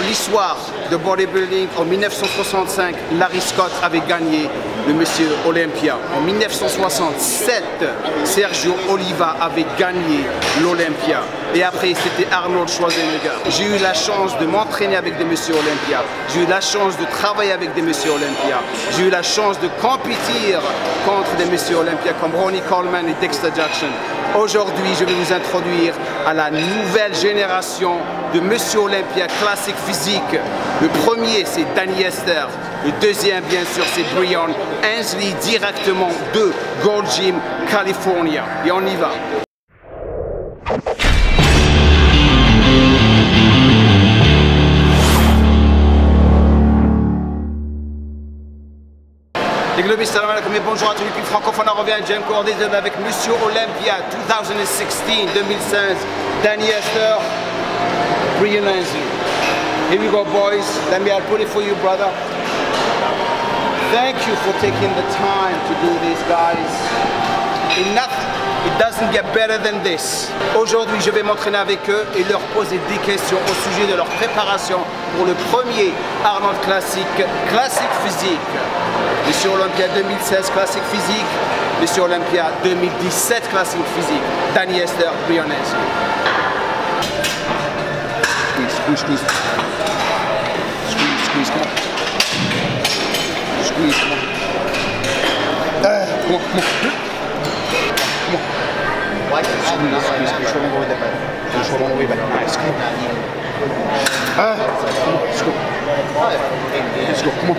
l'histoire de bodybuilding, en 1965, Larry Scott avait gagné le Monsieur Olympia. En 1967, Sergio Oliva avait gagné l'Olympia. Et après, c'était Arnold Schwarzenegger. J'ai eu la chance de m'entraîner avec des Monsieur Olympia. J'ai eu la chance de travailler avec des Monsieur Olympia. J'ai eu la chance de compétir contre des Monsieur Olympia comme Ronnie Coleman et Dexter Jackson. Aujourd'hui, je vais vous introduire à la nouvelle génération de Monsieur Olympia classique physique. Le premier, c'est Danny Hester. Le deuxième, bien sûr, c'est Breon Ansley, directement de Gold Gym, California. Et on y va. Les globistes, salam alaikum et bonjour à tous les pays francophones. On revient à Jamcore avec Monsieur Olympia 2016, 2016, Danny Hester, Breon Ansley. Here we go, boys. Let me put it for you, brother. Thank you for taking the time to do this, guys. It doesn't get better than this. Aujourd'hui, je vais m'entraîner avec eux et leur poser des questions au sujet de leur préparation pour le premier Arnold classique physique. Monsieur Olympia 2016 classique physique, Monsieur Olympia 2017 classique physique. Danny Hester, Breon Ansley. Squeeze, squeeze, squeeze. Squeeze, squeeze, come on. Squeeze, come on. Come on, come on. Come on. Squeeze, squeeze, squeeze. Show them over the back. Show them over the back. Nice, come on. Let's go. Let's go, come on.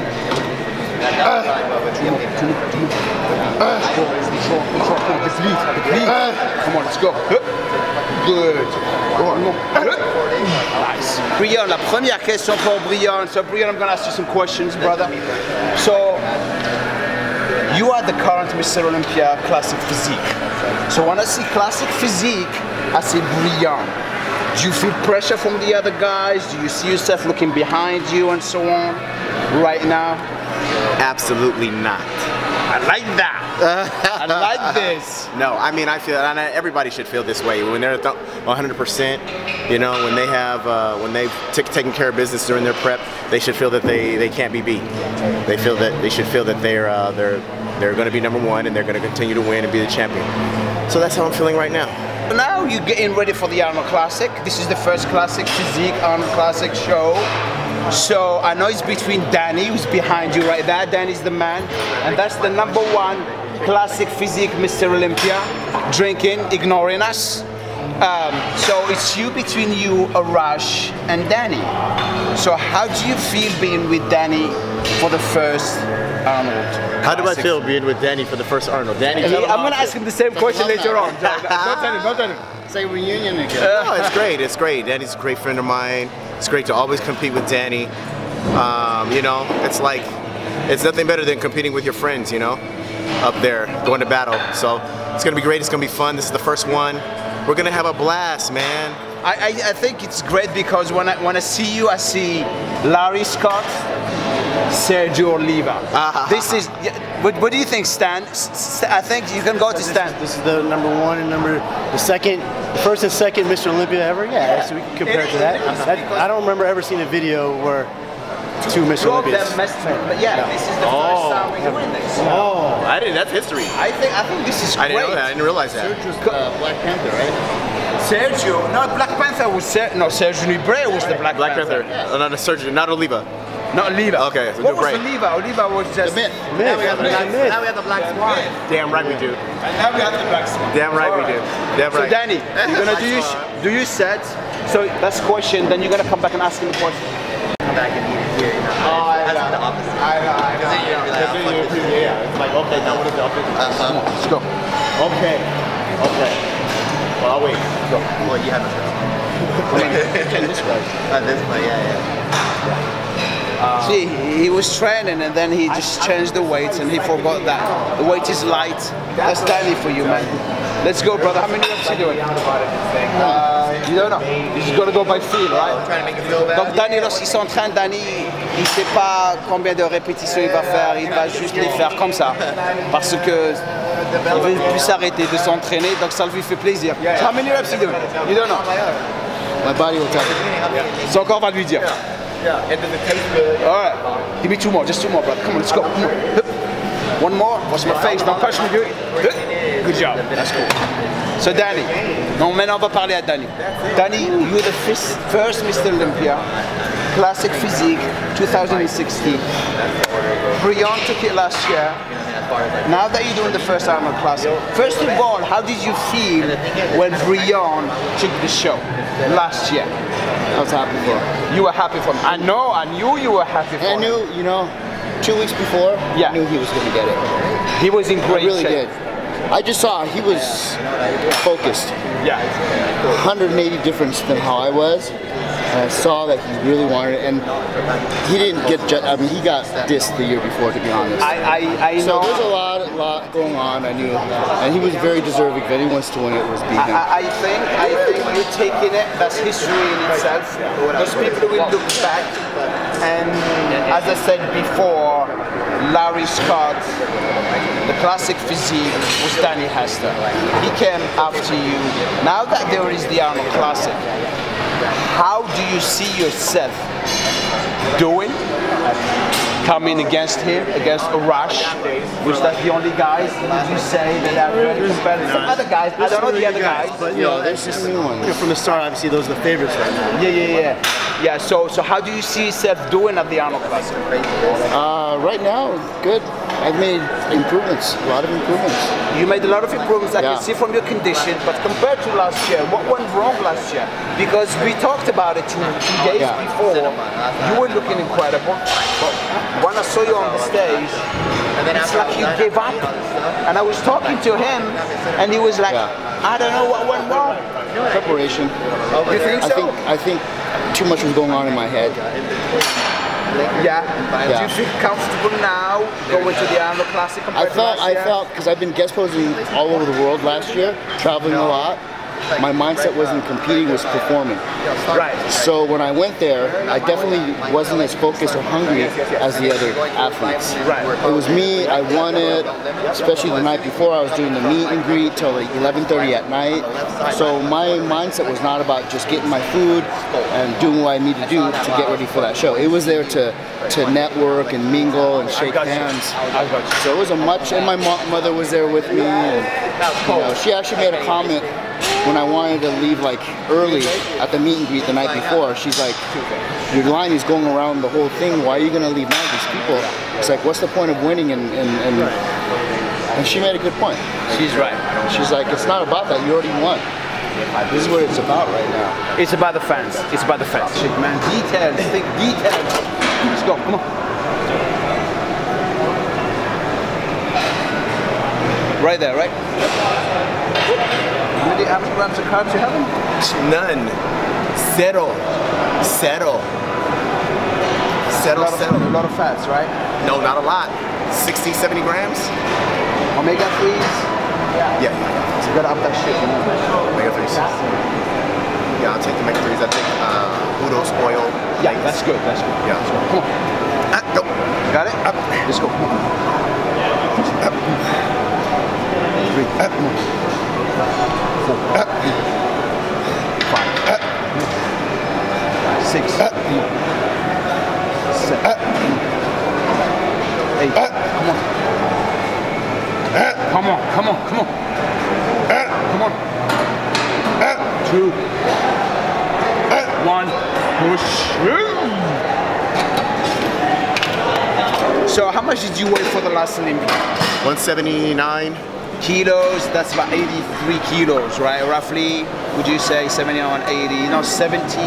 Come on, let's go. Good. Nice. Breon, la première question pour Breon. So Breon, I'm going to ask you some questions, brother. So, you are the current Mr. Olympia Classic Physique. So when I see Classic Physique, I see Breon. Do you feel pressure from the other guys? Do you see yourself looking behind you and so on right now? Absolutely not. I like that. I like this. No, I mean, I feel, and everybody should feel this way when they're 100%. You know, when they have, when they've taken care of business during their prep, they should feel that they can't be beat. They should feel that they're going to be number one and they're going to continue to win and be the champion. So that's how I'm feeling right now. Now you're getting ready for the Arnold Classic. This is the first Classic Physique Arnold Classic show. So I know it's between Danny, who's behind you right there. Danny's the man. And that's the #1 Classic Physique Mr. Olympia, drinking, ignoring us. So it's between you, Arash, and Danny. So how do you feel being with Danny for the first Arnold? How do I feel being with Danny for the first Arnold? Danny, I'm going to ask him the same question later on. Don't tell him, don't tell him. It's like a reunion again. No, it's great, it's great. Danny's a great friend of mine. It's great to always compete with Danny. You know, it's like, it's nothing better than competing with your friends, you know, up there, going to battle. So it's going to be great, it's going to be fun. This is the first one. We're going to have a blast, man. I think it's great because when I see you, I see Larry Scott, Sergio Oliva. This is, what do you think, Stan? I think you can go to Stan. This is the #1 and the first and second Mr. Olympia ever. Yeah, so we can compare it to that. I don't remember ever seeing a video where two Mr. Olympias. But yeah, this is the first time we're doing this. Oh, I didn't. That's history. I think this is great. I didn't know that. I didn't realize that. Sergio's Black Panther, right? Sergio, no, Black Panther was Sergio Libre was the Black Panther. Yeah. No, Sergio, not Oliva. Not Oliva. Okay, so what was right. Oliva? Oliva was just the myth. Now we have the Black Swan. Damn right we do. And now we have the Black Swan. Damn right we do. Damn right. So Danny, you're gonna do you set? So that's question. Then you're gonna come back and ask him the question. Come back and eat it here. You know. Oh, I know. That's the opposite. I know. Yeah. It's like, okay, now what is the opposite? Come on, let's go. Okay. Well, I'll wait. Let's go. Well, you have a This way. this way, yeah. See, he was training and then he just changed the weights and he forgot that the weight is light. That's Danny for you, man. Let's go, brother. How many reps are you doing? You don't know. You just got to go by feel, right? Donc Danny, lorsqu'il s'entraîne, Danny, il ne sait pas combien de répétitions il va faire. Il va juste les faire comme ça, parce que il veut plus s'arrêter de s'entraîner. Donc ça lui fait plaisir. So how many reps are you doing? You don't know. My body will tell you. Son corps va lui dire. Yeah, and does it taste good? All right, give me 2 more, just 2 more, brother. Come on, let's go. Come on. Hup. 1 more. Watch my face. Don't push me. Good job. That's cool. So Danny, non, maintenant on va parler à Danny. Danny, you're the first Mr. Olympia, classic physique, 2016. Breon took it last year. Now that you're doing the first Arnold Classic, first of all, how did you feel when Breon took the show last year? I was happy for him. You were happy for him. I know, I knew you were happy for him. I knew, you know, 2 weeks before, yeah. I knew he was going to get it. He was in great shape. I really did. I just saw he was focused. Yeah. 180 difference than how I was. And I saw that he really wanted it, and he didn't get. I mean, he got dissed the year before, to be honest. I know. So there's a lot going on. I knew, and he was very deserving. If anyone wants to win it, was beat him. I think you're taking it. That's history in itself. Those people will look back, and as I said before, Larry Scott, the classic physique was Danny Hester. He came after you. Now that there is the Arnold Classic, how do you see yourself doing? Coming against him, against Arash? Was that the only guys, did you say, that are very competitive? Some other guys, I don't know the other guys. But, you know, there's just new ones. From the start, obviously, those are the favorites right now. Yeah, so how do you see yourself doing at the Arnold Classic? Right now, good. I've made improvements, a lot of improvements. You made a lot of improvements, I can see from your condition, but compared to last year, what went wrong last year? Because we talked about it 2 days before, you were looking incredible, but when I saw you on the stage, it's like you gave up. And I was talking to him, and he was like, I don't know what went wrong. Preparation. You think so? I think too much was going on in my head. Yeah. Do you feel comfortable now going to the Arnold Classic compared to last year? I felt, because I've been guest posing all over the world last year, traveling a lot. My mindset wasn't competing, was performing. Right. So when I went there, I definitely wasn't as focused or hungry as the other athletes. Right. It was me, I wanted, especially the night before, I was doing the meet and greet till like 11:30 at night. So my mindset was not about just getting my food and doing what I need to do to get ready for that show. It was there to network and mingle and shake hands. So it was a much, and my mother was there with me, and you know, she actually made a comment when I wanted to leave like early at the meet and greet the night before. She's like, your line is going around the whole thing, why are you going to leave now? These people, it's like, what's the point of winning? And she made a good point. She's right. She's like, it's not about that, you already won. This is what it's about right now. It's about the fans. It's about the fans. Shit, man. Details. Think details. Let's go. Come on. Right there, right? How many grams of carbs you having? None. Zero. A lot of fats, right? No, not a lot. 60, 70 grams. Omega 3s? Yeah. So you gotta up that shit. Omega 3s. Yeah, I'll take the omega 3s. I'll take BOUTON oil. Yeah, that's good. Yeah. Come on. Go. Got it? Up. Let's go. Come on. Up. 3. Up. Come on. 4. Up. 5. Up. 6. Up. 7. Up. 8. Up. Come on. Come on. Come on. 2. 1. Push. So how much did you weigh for the last Olympia? 179 kilos. That's about 83 kilos, right? Roughly, would you say 71, 80? No, 79.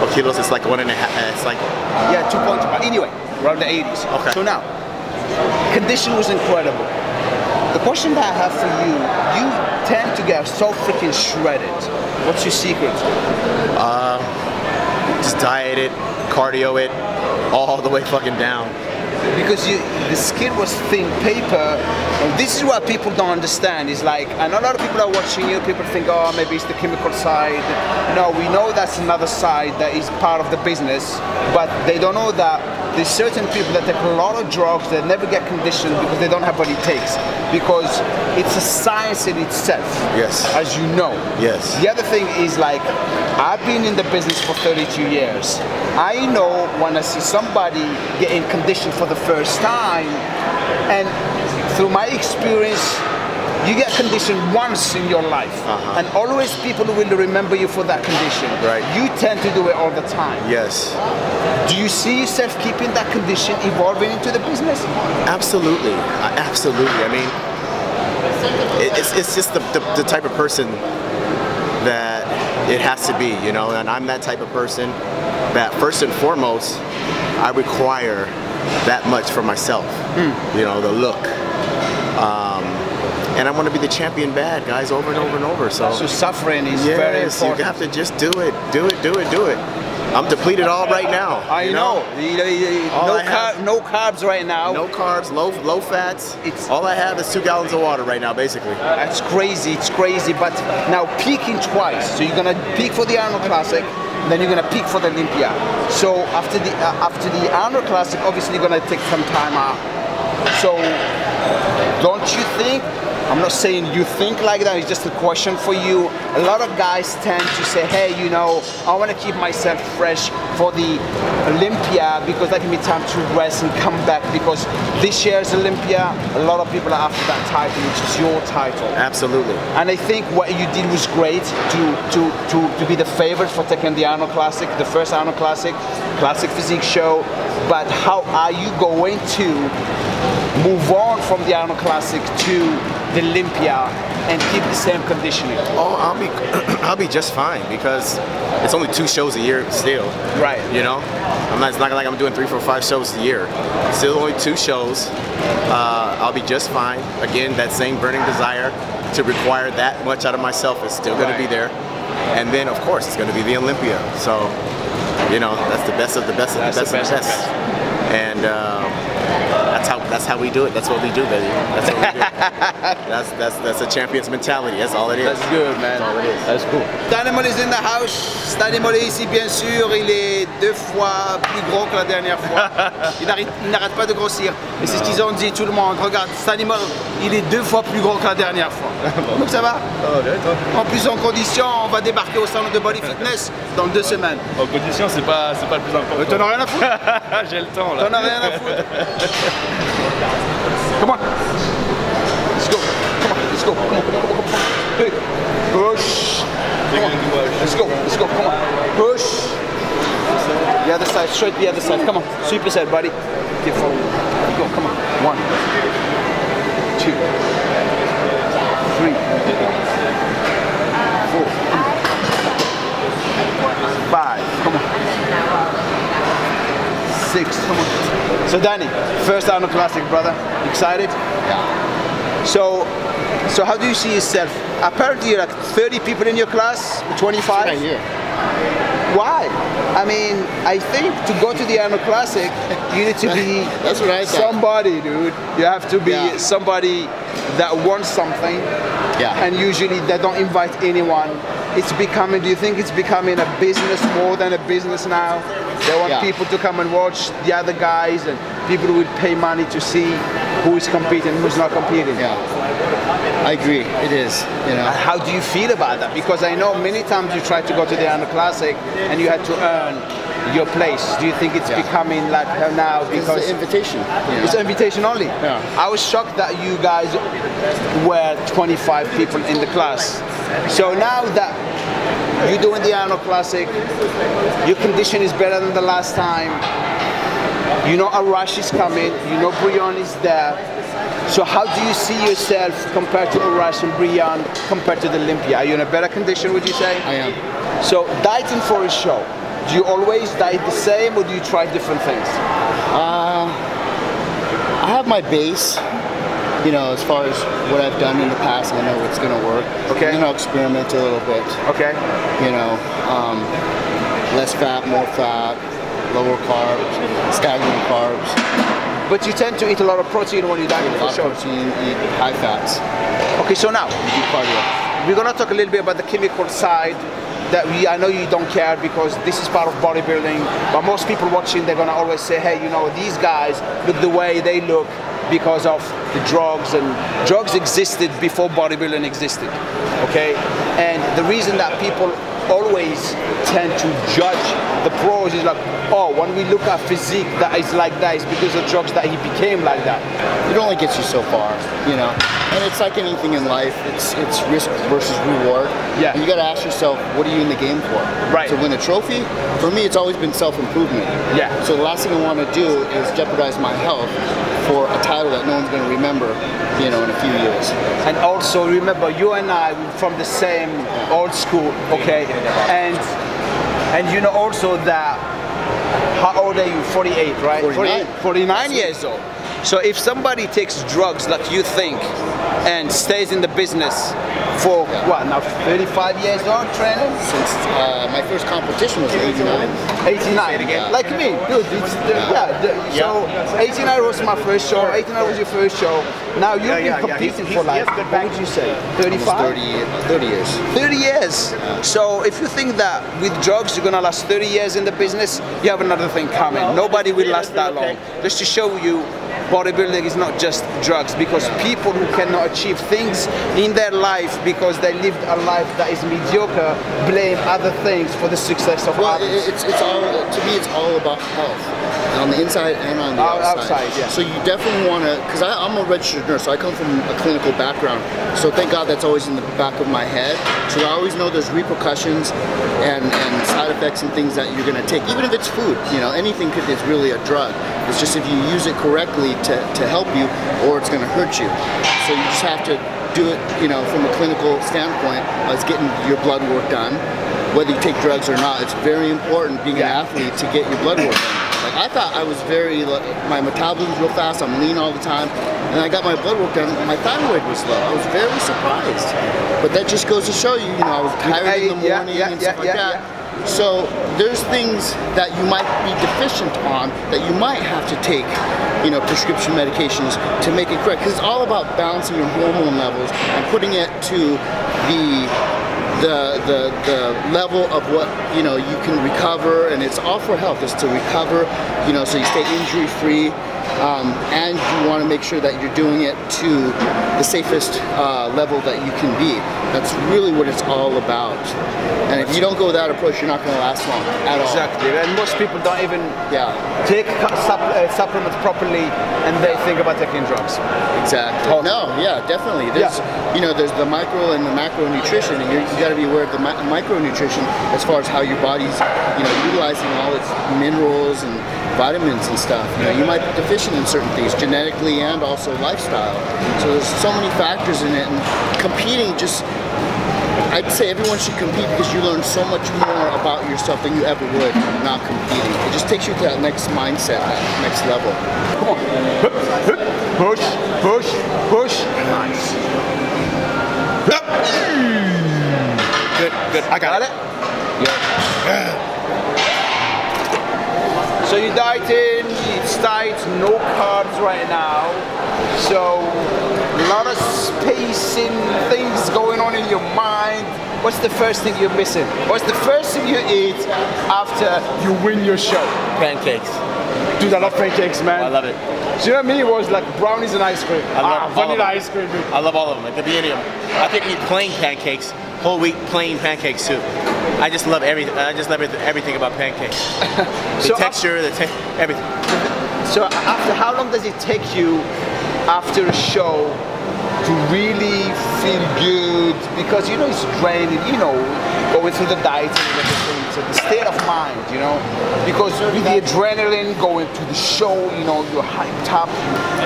Well, kilos is like 1.5. It's like 2.2. Anyway, around the 80s. Okay. So now, condition was incredible. The question that I have for you, you tend to get so freaking shredded. What's your secret? Just diet it, cardio it, all the way fucking down. because the skin was thin paper. This is what people don't understand. Is like, and a lot of people are watching you. People think, oh, maybe it's the chemical side. No, we know that's another side that is part of the business, but they don't know that there's certain people that take a lot of drugs that never get conditioned because they don't have what it takes. Because it's a science in itself. Yes. As you know. Yes. The other thing is, like, I've been in the business for 32 years. I know when I see somebody getting conditioned for the first time, and through my experience, you get conditioned once in your life, and always people will remember you for that condition. Right. You tend to do it all the time. Yes. Do you see yourself keeping that condition evolving into the business? Absolutely. Absolutely. I mean, it's just the type of person that it has to be, you know, and I'm that type of person that first and foremost, I require that much for myself. You know, the look. And I want to be the champion bad, guys, over and over and over. So suffering is very important. You have to just do it, do it, do it, do it. I'm depleted all right now. I know. No carbs right now. No carbs, low fats. All I have is 2 gallons of water right now, basically. That's crazy. It's crazy. But now peaking twice. So you're gonna peak for the Arnold Classic, then you're gonna peak for the Olympia. So after the Arnold Classic, obviously you're gonna take some time out. So don't you think? I'm not saying you think like that, it's just a question for you. A lot of guys tend to say, hey, you know, I want to keep myself fresh for the Olympia because that give me time to rest and come back, because this year's Olympia, a lot of people are after that title, which is your title. Absolutely. And I think what you did was great to be the favorite for taking the Arnold Classic, the first Arnold Classic physique show. But how are you going to move on from the Arnold Classic to the Olympia and keep the same conditioning? Oh, I'll be just fine, because it's only 2 shows a year still. Right. You know, it's not like I'm doing 3, 4, 5 shows a year. Still only 2 shows. I'll be just fine. Again, that same burning desire to require that much out of myself is still going to be there. And then, of course, it's going to be the Olympia. So, you know, that's the best of the best of the best of the best. And that's how we do it. That's what we do, baby. That's what we do. That's a champion's mentality. That's all it is. That's good, man. That's all it is. That's cool. Danny is in the house. Danny ici, bien sûr, il est 2 fois plus gros que la dernière fois. Il n'arrête pas de grossir. Et c'est ce qu'ils ont dit, tout le monde. Regarde, Danny, il est 2 fois plus gros que la dernière fois. Donc ça va. En plus, en condition, on va débarquer au salon de Body Fitness dans 2 semaines. En condition, c'est pas le plus important. T'en as rien à foutre. J'ai le temps là. T'en as rien à foutre. Come on. Let's go. Come on. Let's go. Come on. Hey. Push. Come on. Let's go. Let's go. Come on. Push. The other side. Straight the other side. Come on. Super set, buddy. Keep forward. Go. Come on. 1, 2, 3, 4, 5. Come on. 6. Come on. So Danny, first Arnold Classic, brother. Excited? Yeah. So how do you see yourself? Apparently you're like 30 people in your class, 25? Right here. Why? I mean, I think to go to the Arnold Classic, you need to be That's what I thought. somebody, dude. You have to be somebody that wants something. Yeah. And usually they don't invite anyone. It's becoming, do you think it's becoming a business more than a business now? They want people to come and watch the other guys, and people will pay money to see who is competing, who's not competing. Yeah, I agree. It is. You know. How do you feel about that? Because I know many times you tried to go to the Arnold Classic and you had to earn your place. Do you think it's becoming like now because it's an invitation? You know? It's an invitation only. Yeah. I was shocked that you guys were 25 people in the class. So now that you're doing the Arnold Classic, your condition is better than the last time. You know Arash is coming, you know Breon is there. So how do you see yourself compared to Arash and Breon compared to the Olympia? Are you in a better condition, would you say? I am. So dieting for a show, do you always diet the same or do you try different things? I have my base. You know, as far as what I've done in the past, I know what's going to work. Okay. And then I'll experiment a little bit. Okay. You know, less fat, more fat, lower carbs, staggering carbs. But you tend to eat a lot of protein when you're dieting for sure. Protein, eat high fats. Okay, so now Do cardio. we're gonna talk a little bit about the chemical side. That I know you don't care because this is part of bodybuilding, but most people watching, they're gonna always say, hey, you know, these guys look the way they look because of the drugs, and drugs existed before bodybuilding existed, okay? And the reason that people always tend to judge the pros is like, oh, when we look at physique that is like that, it's because of drugs that he became like that. It only gets you so far, you know. And it's like anything in life, it's risk versus reward. Yeah. And you gotta ask yourself, what are you in the game for? Right. To win a trophy? For me, it's always been self-improvement. Yeah. So the last thing I wanna do is jeopardize my health for a title that no one's gonna remember, you know, in a few years. And also remember, you and I were from the same old school, okay? And you know also that, how old are you? 48, right? 49 years old. So if somebody takes drugs like you think and stays in the business for what, now 35 years old training? Since my first competition was 89. 89, Yeah. like me, dude. It's so 89 was my first show. 89 was your first show. Now you've been competing for like, what would you say, 35? 30 years. 30 years. So if you think that with drugs you're gonna last 30 years in the business, you have another thing coming. Nobody will last that long. Just to show you, bodybuilding is not just drugs, because people who cannot achieve things in their life because they lived a life that is mediocre blame other things for the success of others. It's all, to me, it's all about health. On the inside and on the outside. Yeah. So you definitely want to, because I'm a registered nurse, so I come from a clinical background. So thank God that's always in the back of my head. So I always know there's repercussions and side effects and things that you're going to take. Even if it's food, you know, anything is really a drug. It's just if you use it correctly to help you, or it's going to hurt you. So you just have to do it, you know, from a clinical standpoint, as getting your blood work done. Whether you take drugs or not, it's very important being an athlete to get your blood work done. Like, I thought I was my metabolism's real fast, I'm lean all the time, and I got my blood work done, my thyroid was low. I was very surprised. But that just goes to show you, you know, I was tired in the morning and stuff like that. So there's things that you might be deficient on that you might have to take, you know, prescription medications to make it correct. Because it's all about balancing your hormone levels and putting it to the level of what, you know, you can recover, and it's all for health. It's to recover, you know, so you stay injury free, and you want to make sure that you're doing it to the safest level that you can be. That's really what it's all about. And if you don't go with that approach, you're not going to last long at all. Exactly, and most people don't even take supplements properly, and they think about taking drugs. Exactly. No, yeah, definitely. There's, you know, there's the micro and the macro nutrition, and you got to be aware of the micronutrition as far as how your body's, you know, utilizing all its minerals and vitamins and stuff. You know, you might be deficient in certain things, genetically and also lifestyle. So there's so many factors in it, and competing just, I'd say everyone should compete because you learn so much more about yourself than you ever would not competing. It just takes you to that next mindset, that next level. Come on. Push, push, push. Nice. Good, good. I got it. Yeah. So you're dieting, it's tight, no carbs right now. So a lot of spacing things going on in your mind. What's the first thing you're missing? What's the first thing you eat after you win your show? Pancakes. Dude, I love pancakes, man. I love it. Do you know what I mean? It was like brownies and ice cream. I love vanilla ice cream. I love all of them. It could be any of them. I could eat plain pancakes, whole wheat plain pancakes too. I just love everything. I just love everything about pancakes. The So texture, everything. So after how long does it take you after a show to really feel good? Because you know it's draining, you know, going through the diet and everything. So the state of mind, you know, because with the adrenaline going to the show, you know, you're hyped up.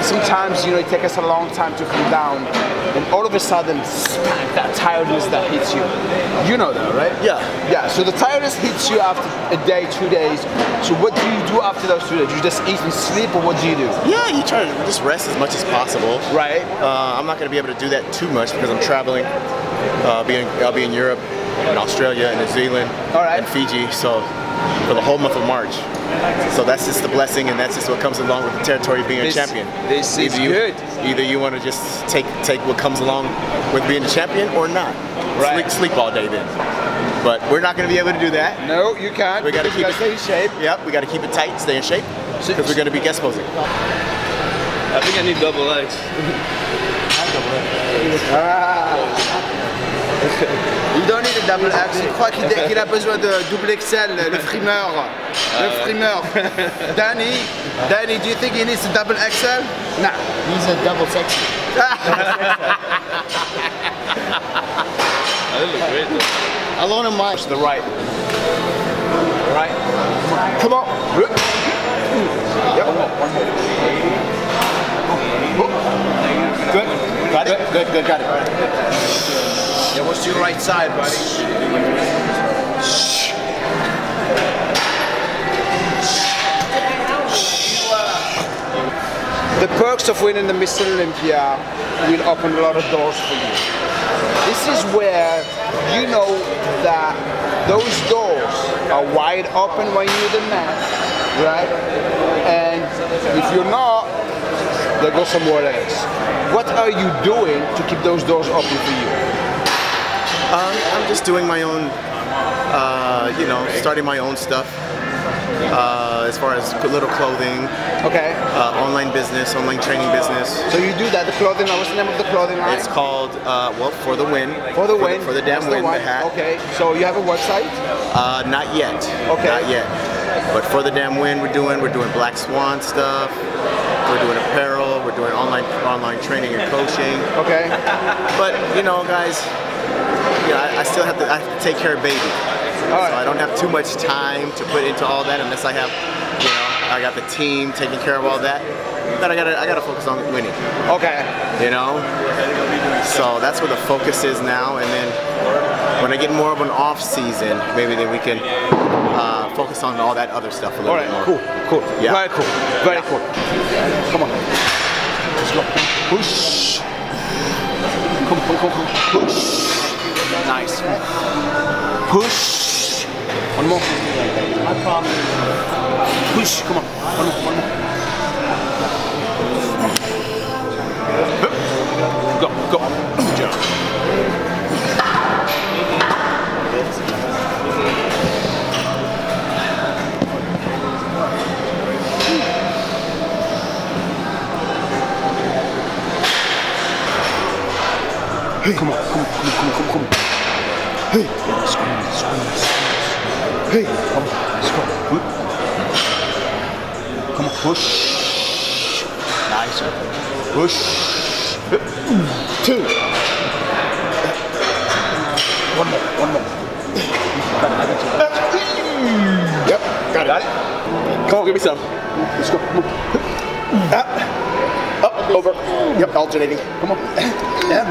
Sometimes, you know, it takes us a long time to come down, and all of a sudden, smack, that tiredness that hits you. You know that, right? Yeah. Yeah. So the tiredness hits you after a day, 2 days. So what do you do after those 2 days? You just eat and sleep, or what do you do? Yeah, you try to just rest as much as possible. Right. I'm not going to be able to do that too much because I'm traveling. I'll be in Europe, and Australia, and New Zealand, and Fiji. So for the whole month of March. So that's just the blessing, and that's just what comes along with the territory of being a champion. This is good. Either you want to just take what comes along with being a champion or not. Right. Sleep all day then. But we're not going to be able to do that. No, you can't. We got to keep it stay in shape. Yep, we got to keep it tight, stay in shape, because we're going to be guest posing. I think I need double legs. Il donne le double X. Je crois qu'il a besoin de double XL, le frimeur. Le frimeur. Danny, do you think he needs a double XL? Nah. He's a double sexy. I look great though. I loan him mine. To the right. Right. Come on. Yep. Good. Got it? Good, got it. Yeah, what's to your right side, buddy? The perks of winning the Mr. Olympia will open a lot of doors for you. This is where you know that those doors are wide open when you're the man, right? And if you're not, they go somewhere else. What are you doing to keep those doors open for you? I'm just doing my own, you know, starting my own stuff. As far as little clothing, Okay. Online business, online training business. So you do that, the clothing, what's the name of the clothing line? It's called, well, For the Win. For the Win. For the damn That's win, the one. hat. Okay, so you have a website? Not yet. Okay. Not yet. But For the Damn Win we're doing Black Swan stuff. We're doing apparel. We're doing online training and coaching. Okay. But, you know, guys, I still have to take care of baby. All right. So I don't have too much time to put into all that unless I have, you know, I got the team taking care of all that. But I gotta focus on winning. Okay. You know? So that's where the focus is now, and then when I get more of an off season, maybe then we can focus on all that other stuff a little bit more. Cool. Yeah. Very cool. Very cool. Come on. Let's go. Push. Come. Push. Nice. Push. One more. Push. Come on. One more. Go. Good job. Hey, come on. Hey, squeeze. Hey, come on, let's go. Come on, push. Nice. Push. 2. One more. Yep, got it. Come on, give me some. Let's go. Up, over. Yep, alternating. Come on. Yep.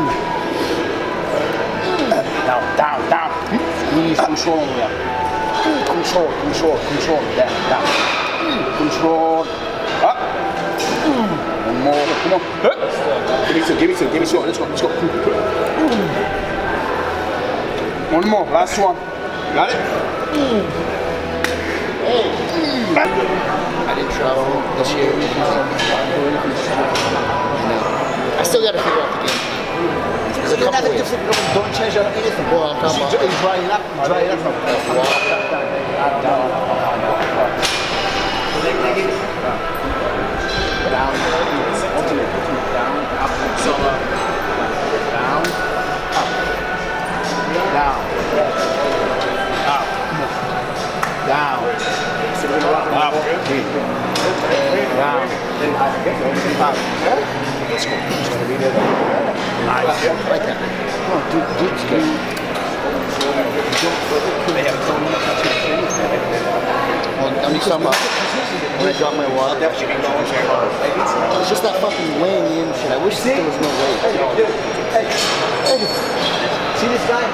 Down. Squeeze, control. Control. Down. Control. Up. One more. Come on. Give me two. Let's go. One more. Last one. Got it? I didn't travel this year. I still got to figure out the game. There's a couple ways. Don't change anything. Well, I'm talking about Dry it up. Down. Alternate. Down. Up. Solo. Down. Up. Down. Up. Down. Up. Down. Up. Let's go. Nice. like that. Oh, dude's good. Well, I mean, when I drop my water, it's just that fucking weighing in shit. I wish there was no weight. Hey. See this guy?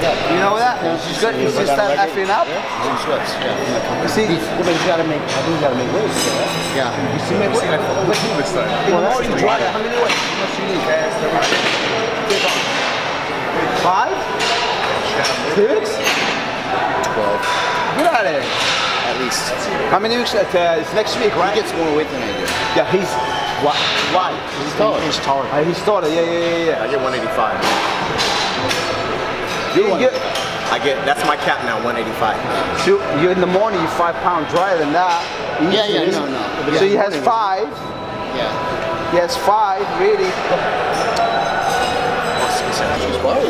You know that? He's good. He's just start effing up. Some sweats, yeah. You see, he's got to make. I think he's got to make weight. Yeah. You see, make weight. In the morning, dry it. How many weights? How much you need? 5? weeks? 12. Get out of there. At least. How many weeks? It's next week, right? He gets more weight than I do. Yeah, he's... Why? He's taller. He's taller. He's taller, yeah. I get 185. That's my cap now, 185. So you in the morning, you're 5 pounds drier than that. No. So he has 5. Yeah. He has 5, really.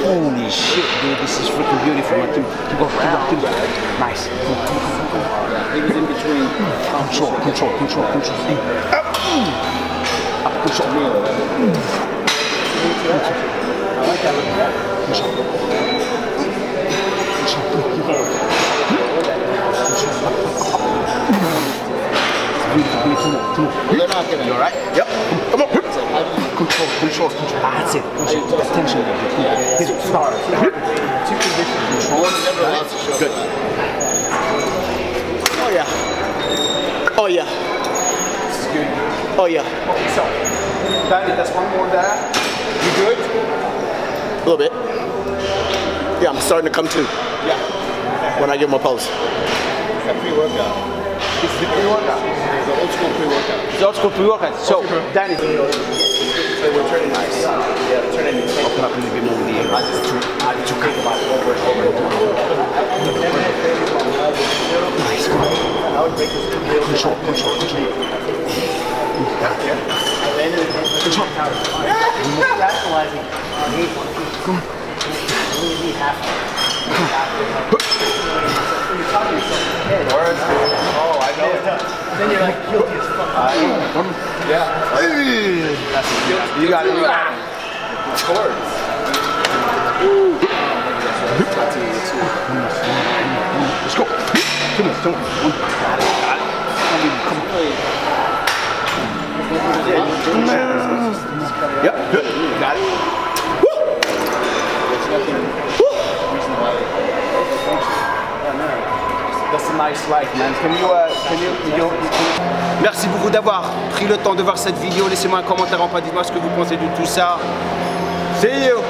Holy shit, dude, this is freaking beautiful. Keep going. Nice. Yeah, he was in between. Control. Up, control. Control. I like that looking better. They're not gonna. You alright? Yep. Come on. Control. That's it. Attention. Start. 2 positions. Control. Good. Oh yeah. So, Danny, that's one more there. You good? A little bit. Yeah, I'm starting to come to. Yeah. When I give him a pose. It's a pre-workout. It's the pre-workout. It's the old school pre-workout. It's old school pre-workout. So, Danny. We're turning nice. Yeah, turning. Open up a little bit more with the air. I just think about it over and over. Nice. I would make this Control. Capitalizing on hate one. Come on. Oh, I know. Then you're like guilty as fuck. Yeah. You got it. Of course. Let's go. Come on. Yep. Good. Got it. Woo. That's a nice life, man. Can you Merci beaucoup d'avoir pris le temps de voir cette vidéo. Laissez-moi un commentaire en bas. Dites-moi ce que vous pensez de tout ça. See you.